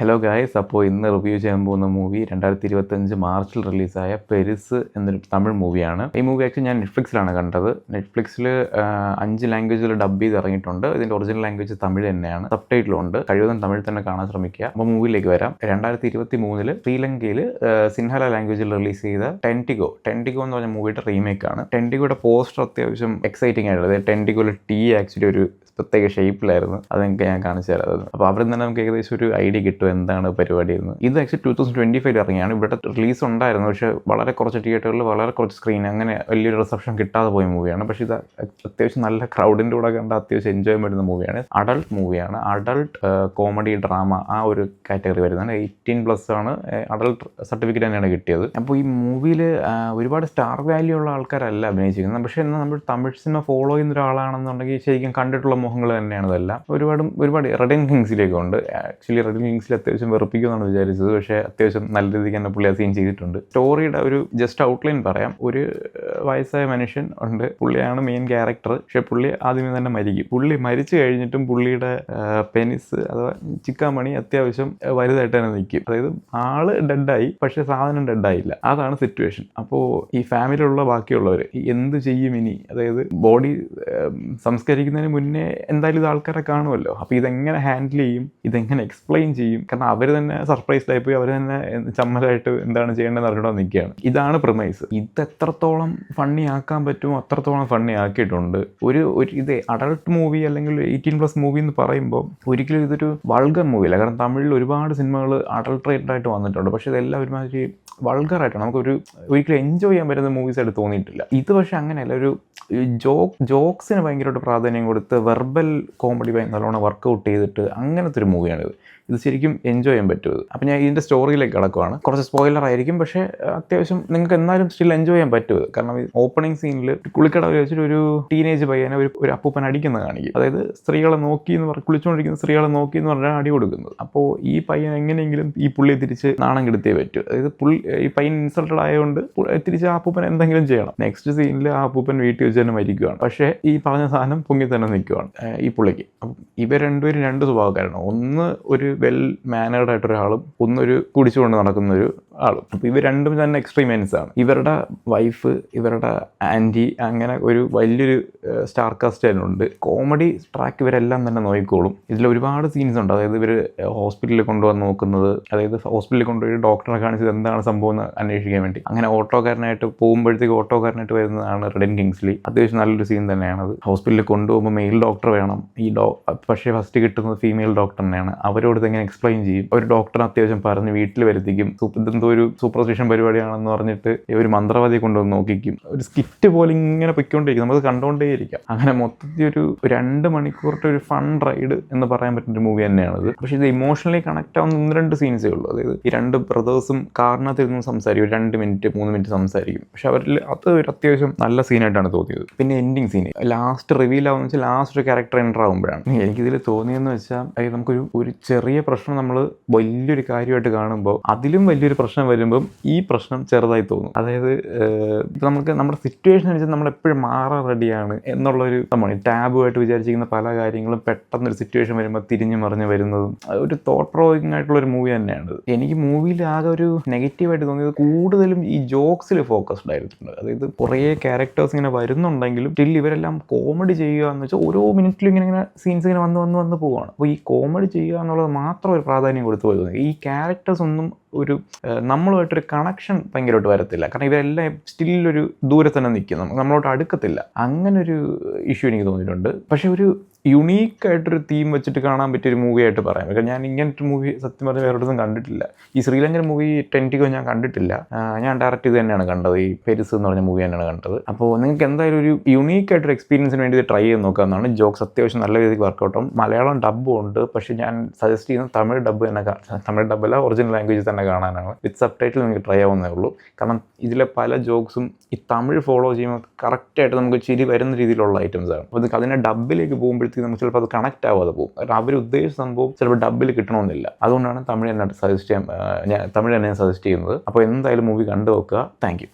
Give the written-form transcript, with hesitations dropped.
Hello guys, അപ്പോൾ ഇന്ന് review ചെയ്യാൻ പോകുന്ന മൂവി 2025 മാർച്ചിൽ റിലീസായ പെരിസ് എന്നൊരു തമിഴ് മൂവിയാണ്. ഈ മൂവി ആക്ച്വലി ഞാൻ നെറ്റ്ഫ്ലിക്സിലാണ് കണ്ടത്. നെറ്റ്ഫ്ലിക്സിൽ 5 ലാംഗ്വേജിൽ ഡബ് ചെയ്ത് ഇറങ്ങിയിട്ടുണ്ട്. ഇതിൻ്റെ ഒറിജിനൽ ലാംഗ്വേജ് തമിഴ് തന്നെയാണ്. സബ് ടൈറ്റിലുണ്ട്. കഴിവതും തമിഴ് തന്നെ കാണാൻ ശ്രമിക്കുക. അപ്പോൾ മൂവിയിലേക്ക് വരാം. 2023 ശ്രീലങ്കയിൽ സിൻഹല ലാംഗ്വേജിൽ റിലീസ് ചെയ്ത ടെൻറ്റിഗോ എന്ന് പറഞ്ഞ മൂവിയുടെ റീമേക്കാണ്. ടെൻറ്റിഗോയുടെ പോസ്റ്റർ അത്യാവശ്യം എക്സൈറ്റിംഗ് ആയിട്ടുള്ളത്. ടെൻറ്റിഗോയിൽ ടീ ആക്ച്വലി ഒരു പ്രത്യേക ഷേപ്പിലായിരുന്നു. അതെനിക്ക് ഞാൻ കാണിച്ചു തരാം. അപ്പോൾ അവിടെ നിന്ന് നമുക്ക് ഏകദേശം ഒരു ഐഡിയ കിട്ടും എന്താണ് പരിപാടി എന്ന്. ഇത് ആക്ച്വലി 2025 ഇറങ്ങിയാണ്. ഇവിടെ റിലീസ് ഉണ്ടായിരുന്നു, പക്ഷേ വളരെ കുറച്ച് തിയേറ്ററുകളിൽ വളരെ കുറച്ച് സ്ക്രീൻ, അങ്ങനെ വലിയൊരു റിസപ്ഷൻ കിട്ടാതെ പോയ മൂവിയാണ്. പക്ഷേ ഇത് അത്യാവശ്യം നല്ല ക്രൗഡിൻ്റെ കൂടെ കണ്ട അത്യാവശ്യം എൻജോയ് ചെയ്യുന്ന മൂവിയാണ്. അഡൾട്ട് മൂവിയാണ്. അഡൾട്ട് കോമഡി ഡ്രാമ ആ ഒരു കാറ്റഗറി വരുന്നതാണ്. 18+ ആണ്. അഡൾട്ട് സർട്ടിഫിക്കറ്റ് തന്നെയാണ് കിട്ടിയത്. അപ്പോൾ ഈ മൂവിയിൽ ഒരുപാട് സ്റ്റാർ വാല്യൂ ഉള്ള ആൾക്കാരല്ല അഭിനയിച്ചിരിക്കുന്നത്. പക്ഷേ എന്നാൽ നമ്മൾ തമിഴ് സിനിമ ഫോളോ ചെയ്യുന്ന ഒരാളാണെന്നുണ്ടെങ്കിൽ ശരിക്കും കണ്ടിട്ടുള്ള മുഖങ്ങൾ തന്നെയാണ് ഇതെല്ലാം. ഒരുപാട് റെഡിൻ കിങ്സിലേക്ക് ഉണ്ട്. ആക്ച്വലി റെഡിൻ കിങ്സിൽ അത്യാവശ്യം വെറുപ്പിക്കുമെന്നാണ് വിചാരിച്ചത്, പക്ഷേ അത്യാവശ്യം നല്ല രീതിക്ക് തന്നെ പുള്ളി ആ സീൻ ചെയ്തിട്ടുണ്ട്. സ്റ്റോറിയുടെ ഒരു ജസ്റ്റ് ഔട്ട്ലൈൻ പറയാം. ഒരു വയസ്സായ മനുഷ്യൻ ഉണ്ട്. പുള്ളിയാണ് മെയിൻ ക്യാരക്ടർ. പക്ഷേ പുള്ളി ആദ്യമേ തന്നെ മരിക്കും. പുള്ളി മരിച്ചു കഴിഞ്ഞിട്ടും പുള്ളിയുടെ പെനിസ് അഥവാ ചിക്കാമണി അത്യാവശ്യം വലുതായിട്ട് തന്നെ നിൽക്കും. അതായത് ആള് ഡെഡായി, പക്ഷേ സാധനം ഡെഡായില്ല. അതാണ് സിറ്റുവേഷൻ. അപ്പോൾ ഈ ഫാമിലിയിലുള്ള ബാക്കിയുള്ളവർ എന്ത് ചെയ്യും ഇനി? അതായത് ബോഡി സംസ്കരിക്കുന്നതിന് മുന്നേ എന്തായാലും ഇത് ആൾക്കാരെ കാണുമല്ലോ. അപ്പോൾ ഇതെങ്ങനെ ഹാൻഡിൽ ചെയ്യും, ഇതെങ്ങനെ എക്സ്പ്ലെയിൻ ചെയ്യും? കാരണം അവർ തന്നെ സർപ്രൈസ്ഡ് ആയിപ്പോയി. അവർ തന്നെ ചമ്മലായിട്ട് എന്താണ് ചെയ്യേണ്ടതെന്ന് അറിഞ്ഞിട്ട് നിൽക്കുകയാണ്. ഇതാണ് പ്രിമൈസ്. ഇത് എത്രത്തോളം ഫണ്ണി ആക്കാൻ പറ്റുമോ അത്രത്തോളം ഫണ്ണി ആക്കിയിട്ടുണ്ട്. ഒരു ഇത് അഡൾട്ട് മൂവി അല്ലെങ്കിൽ 18+ മൂവി എന്ന് പറയുമ്പോൾ ഒരിക്കലും ഇതൊരു വൾഗർ മൂവിയല്ല. കാരണം തമിഴിൽ ഒരുപാട് സിനിമകൾ അഡൾട്രേറ്റഡ് ആയിട്ട് വന്നിട്ടുണ്ട്. പക്ഷേ ഇതെല്ലാം ഒരുമാതിരി വൾഗറായിട്ടാണ്. നമുക്കൊരു ഒരിക്കലും എൻജോയ് ചെയ്യാൻ പറ്റുന്ന മൂവീസ് ആയിട്ട് തോന്നിയിട്ടില്ല. ഇത് പക്ഷേ അങ്ങനെയല്ല. ഒരു ജോക്സിന് ഭയങ്കരമായിട്ട് പ്രാധാന്യം കൊടുത്ത് വെർബൽ കോമഡി നല്ലോണം വർക്കൗട്ട് ചെയ്തിട്ട് അങ്ങനത്തെ ഒരു മൂവിയാണിത്. ഇത് ശരിക്കും എൻജോയ് ചെയ്യാൻ പറ്റും. അപ്പോൾ ഞാൻ ഇതിൻ്റെ സ്റ്റോറിയിലേക്ക് കിടക്കുവാണ്. കുറച്ച് സ്പോയിലർ ആയിരിക്കും, പക്ഷേ അത്യാവശ്യം നിങ്ങൾക്ക് എന്നാലും സ്റ്റിൽ എൻജോയ് ചെയ്യാൻ പറ്റും. കാരണം ഈ ഓപ്പണിംഗ് സീനിൽ കുളിക്കട വെച്ചിട്ട് ഒരു ടീനേജ് പയ്യനെ ഒരു അപ്പൂപ്പൻ അടിക്കുന്നത് കാണിക്കും. അതായത് സ്ത്രീകളെ നോക്കി എന്ന് പറഞ്ഞ് കുളിച്ചുകൊണ്ടിരിക്കുന്ന സ്ത്രീകളെ നോക്കി എന്ന് പറഞ്ഞാൽ അടി കൊടുക്കുന്നത്. അപ്പോൾ ഈ പയ്യൻ എങ്ങനെയെങ്കിലും ഈ പുള്ളിയെ തിരിച്ച് നാണം കെടുത്തേ പറ്റൂ. അതായത് ഈ പയ്യൻ ഇൻസൾട്ടഡ് ആയതുകൊണ്ട് തിരിച്ച് ആ അപ്പൂപ്പൻ എന്തെങ്കിലും ചെയ്യണം. നെക്സ്റ്റ് സീനിൽ ആ അപ്പൂപ്പൻ വീട്ടിൽ വെച്ച് തന്നെ മരിക്കുകയാണ്. പക്ഷേ ഈ പറഞ്ഞ സാധനം പൊങ്ങി തന്നെ നിൽക്കുകയാണ് ഈ പുള്ളിക്ക്. അപ്പം ഇവർ രണ്ടുപേരും രണ്ട് സ്വഭാവക്കാരാണ്. ഒന്ന് ഒരു വെൽ മാനേർഡ് ആയിട്ടൊരാളും, ഒന്നൊരു കുടിച്ചുകൊണ്ട് നടക്കുന്നൊരു ആളും. അപ്പോൾ ഇവർ രണ്ടും തന്നെ എക്സ്ട്രീം എൻസ് ആണ്. ഇവരുടെ വൈഫ്, ഇവരുടെ ആൻറ്റി, അങ്ങനെ ഒരു വലിയൊരു സ്റ്റാർ കാസ്റ്റ് തന്നെ ഉണ്ട്. കോമഡി ട്രാക്ക് ഇവരെല്ലാം തന്നെ നോക്കിക്കോളും. ഇതിൽ ഒരുപാട് സീൻസ് ഉണ്ട്. അതായത് ഇവർ ഹോസ്പിറ്റലിൽ കൊണ്ടുവന്ന് നോക്കുന്നത്, അതായത് ഹോസ്പിറ്റലിൽ കൊണ്ടുപോയി ഡോക്ടറെ കാണിച്ചത് എന്താണ് സംഭവം എന്ന് അന്വേഷിക്കാൻ വേണ്ടി. അങ്ങനെ ഓട്ടോക്കാരനായിട്ട് പോകുമ്പോഴത്തേക്ക് ഓട്ടോക്കാരനായിട്ട് വരുന്നതാണ് റെഡിൻ കിങ്സ്ലി. അത്യാവശ്യം നല്ലൊരു സീൻ തന്നെയാണത്. ഹോസ്പിറ്റലിൽ കൊണ്ടുപോകുമ്പോൾ മെയിൽ ഡോക്ടർ വേണം. പക്ഷേ ഫസ്റ്റ് കിട്ടുന്നത് ഫീമെയിൽ ഡോക്ടർ തന്നെയാണ്. അവരോട് ഇതെങ്ങനെ എക്സ്പ്ലെയിൻ ചെയ്യും? ഒരു ഡോക്ടറെ അത്യാവശ്യം പറഞ്ഞ് വീട്ടിൽ വരുത്തിക്കും. ഇതെന്തോ ഒരു സൂപ്പർസ്റ്റിഷൻ പരിപാടിയാണെന്ന് പറഞ്ഞിട്ട് ഒരു മന്ത്രവാദിയെ കൊണ്ടുവന്ന് നോക്കിക്കും. ഒരു സ്കിറ്റ് പോലെ ഇങ്ങനെ പൊയ്ക്കൊണ്ടിരിക്കും. നമുക്ക് കണ്ടുകൊണ്ടേയിരിക്കാം. അങ്ങനെ മൊത്തത്തിൽ ഒരു 2 മണിക്കൂറിൻ്റെ ഒരു ഫൺ റൈഡ് എന്ന് പറയാൻ പറ്റുന്ന ഒരു മൂവി തന്നെയാണിത്. പക്ഷേ ഇത് ഇമോഷണലി കണക്ട് ആവുന്ന 1-2 സീൻസേ ഉള്ളൂ. അതായത് ഈ 2 ബ്രദേഴ്സും കാറിനകത്ത് ഇരുന്ന് സംസാരിക്കും. 2 മിനിറ്റ് 3 മിനിറ്റ് സംസാരിക്കും. പക്ഷെ അവരിൽ അത് ഒരു അത്യാവശ്യം നല്ല സീനായിട്ടാണ് തോന്നിയത്. പിന്നെ എൻഡിങ് സീൻ ലാസ്റ്റ് റിവീൽ ആവുന്ന വെച്ചാൽ ലാസ്റ്റ് ഒരു ക്യാരക്ടർ എൻ്റർ ആകുമ്പോഴാണ്. എനിക്കിതിൽ തോന്നിയെന്ന് വെച്ചാൽ അതായത് നമുക്കൊരു ചെറിയ പ്രശ്നം നമ്മൾ വലിയൊരു കാര്യമായിട്ട് കാണുമ്പോൾ അതിലും വലിയൊരു പ്രശ്നം വരുമ്പം ഈ പ്രശ്നം ചെറുതായി തോന്നും. അതായത് നമുക്ക് നമ്മുടെ സിറ്റുവേഷൻ അനുസരിച്ച് നമ്മളെപ്പോഴും മാറാൻ റെഡിയാണ് എന്നുള്ളൊരു സംഭവമാണ്. ടാബുമായിട്ട് വിചാരിച്ചിരിക്കുന്ന പല കാര്യങ്ങളും പെട്ടെന്നൊരു സിറ്റുവേഷൻ വരുമ്പോൾ തിരിഞ്ഞു മറിഞ്ഞ് വരുന്നതും ഒരു തോട്ട് പ്രൊവോക്കിംഗ് ആയിട്ടുള്ളൊരു മൂവി തന്നെയാണ്. എനിക്ക് മൂവിയിൽ ആകെ ഒരു നെഗറ്റീവായിട്ട് തോന്നിയത് കൂടുതലും ഈ ജോക്സിൽ ഫോക്കസ്ഡ് ആയിട്ടുണ്ട്. അതായത് കുറേ ക്യാരക്ടേഴ്സ് ഇങ്ങനെ വരുന്നുണ്ടെങ്കിലും സ്റ്റിൽ ഇവരെല്ലാം കോമഡി ചെയ്യുക എന്ന് വെച്ചാൽ ഓരോ മിനിറ്റിലും ഇങ്ങനെ സീൻസ് ഇങ്ങനെ വന്ന് പോവുകയാണ്. അപ്പോൾ ഈ കോമഡി ചെയ്യുക എന്നുള്ളത് മാത്രം ഒരു പ്രാധാന്യം കൊടുത്തു പോയി തോന്നി. ഈ ക്യാരക്ടേഴ്സ് ഒന്നും ഒരു നമ്മളുമായിട്ടൊരു കണക്ഷൻ ഭയങ്കരമായിട്ട് വരത്തില്ല. കാരണം ഇവരെല്ലാം സ്റ്റില്ലൊരു ദൂരെ തന്നെ നിൽക്കും, നമ്മളോട്ട് അടുക്കത്തില്ല. അങ്ങനൊരു ഇഷ്യൂ എനിക്ക് തോന്നിയിട്ടുണ്ട്. പക്ഷേ ഒരു യുണീക്കായിട്ടൊരു തീം വെച്ചിട്ട് കാണാൻ പറ്റിയൊരു മൂവിയായിട്ട് പറയാം. കാരണം ഞാൻ ഇങ്ങനത്തെ മൂവി സത്യം പറഞ്ഞാൽ വേറൊന്നും കണ്ടിട്ടില്ല. ഈ ശ്രീലങ്കൻ മൂവി ടെൻറ്റിഗോ ഞാൻ കണ്ടിട്ടില്ല. ഞാൻ ഡയറക്റ്റ് ഇത് തന്നെയാണ് കണ്ടത്. ഈ പെരിസ് എന്ന് പറഞ്ഞ മൂവി തന്നെയാണ് കണ്ടത്. അപ്പോൾ നിങ്ങൾക്ക് എന്തായാലും ഒരു യുണീക്കായിട്ടൊരു എക്സ്പീരിയൻസിന് വേണ്ടി ഇത് ട്രൈ ചെയ്ത് നോക്കാവുന്നതാണ്. ജോക്സ് അത്യാവശ്യം നല്ല രീതിക്ക് വർക്കൗട്ടും. മലയാളം ഡബ്ബും ഉണ്ട്. പക്ഷേ ഞാൻ സജസ്റ്റ് ചെയ്യുന്നത് തമിഴ് ഡബ്ബ് തന്നെ, തമിഴ് ഡബ്ബല്ല ഒറിജിനൽ ലാംഗ്വേജിൽ തന്നെ കാണാനാണ്. വിത്ത് സബ് ടൈറ്റിൽ നിങ്ങൾക്ക് ട്രൈ ആവുന്നേ ഉള്ളൂ. കാരണം ഇതിലെ പല ജോക്സും ഈ തമിഴ് ഫോളോ ചെയ്യുമ്പോൾ കറക്റ്റായിട്ട് നമുക്ക് ചിരി വരുന്ന രീതിയിലുള്ള ഐറ്റംസാണ്. അപ്പോൾ അതിനെ ഡബ്ബിലേക്ക് പോകുമ്പോഴത്തേക്ക് നമുക്ക് ചിലപ്പോൾ അത് കണക്റ്റ് ആവാതെ പോകും. കാരണം അവർ ഉദ്ദേശിച്ച സംഭവം ചിലപ്പോൾ ഡബ്ബിൽ കിട്ടണമെന്നില്ല. അതുകൊണ്ടാണ് തമിഴ് തന്നെ സജസ്റ്റ് ചെയ്യുന്നത്. അപ്പോൾ എന്തായാലും മൂവി കണ്ടു നോക്കുക. Thank you.